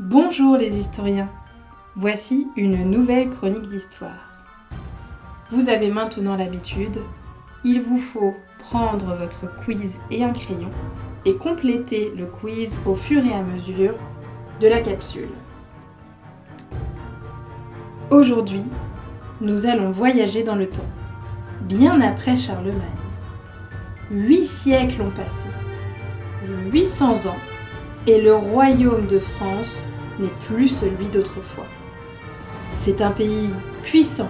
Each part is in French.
Bonjour les historiens, voici une nouvelle chronique d'histoire. Vous avez maintenant l'habitude, il vous faut prendre votre quiz et un crayon et compléter le quiz au fur et à mesure de la capsule. Aujourd'hui, nous allons voyager dans le temps, bien après Charlemagne. 8 siècles ont passé, 800 ans, et le royaume de France n'est plus celui d'autrefois. C'est un pays puissant,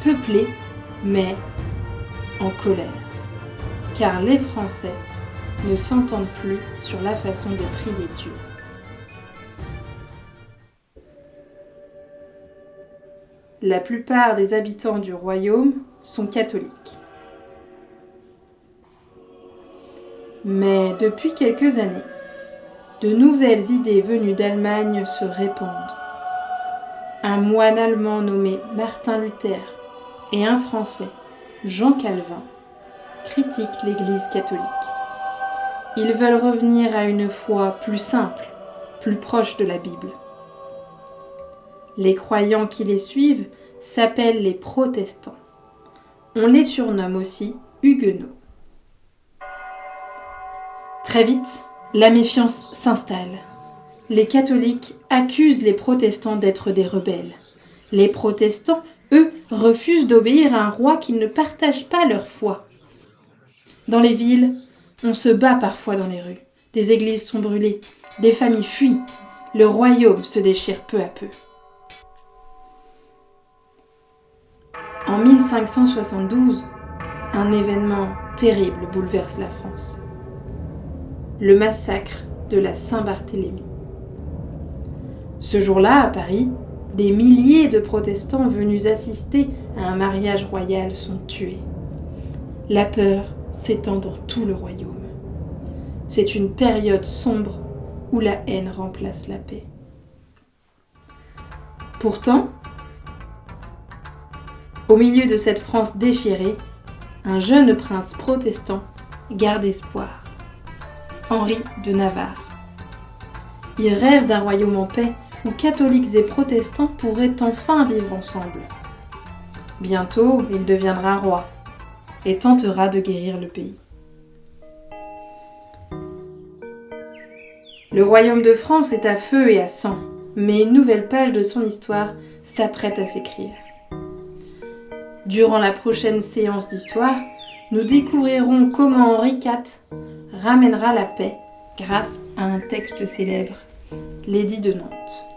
peuplé, mais en colère, car les Français ne s'entendent plus sur la façon de prier Dieu. La plupart des habitants du royaume sont catholiques. Mais depuis quelques années, de nouvelles idées venues d'Allemagne se répandent. Un moine allemand nommé Martin Luther et un Français, Jean Calvin, critiquent l'Église catholique. Ils veulent revenir à une foi plus simple, plus proche de la Bible. Les croyants qui les suivent s'appellent les protestants. On les surnomme aussi huguenots. Très vite, la méfiance s'installe. Les catholiques accusent les protestants d'être des rebelles. Les protestants, eux, refusent d'obéir à un roi qui ne partage pas leur foi. Dans les villes, on se bat parfois dans les rues. Des églises sont brûlées, des familles fuient. Le royaume se déchire peu à peu. En 1572, un événement terrible bouleverse la France. Le massacre de la Saint-Barthélemy. Ce jour-là, à Paris, des milliers de protestants venus assister à un mariage royal sont tués. La peur s'étend dans tout le royaume. C'est une période sombre où la haine remplace la paix. Pourtant, au milieu de cette France déchirée, un jeune prince protestant garde espoir. Henri de Navarre. Il rêve d'un royaume en paix où catholiques et protestants pourraient enfin vivre ensemble. Bientôt, il deviendra roi et tentera de guérir le pays. Le royaume de France est à feu et à sang, mais une nouvelle page de son histoire s'apprête à s'écrire. Durant la prochaine séance d'histoire, nous découvrirons comment Henri IV ramènera la paix grâce à un texte célèbre, l'Édit de Nantes.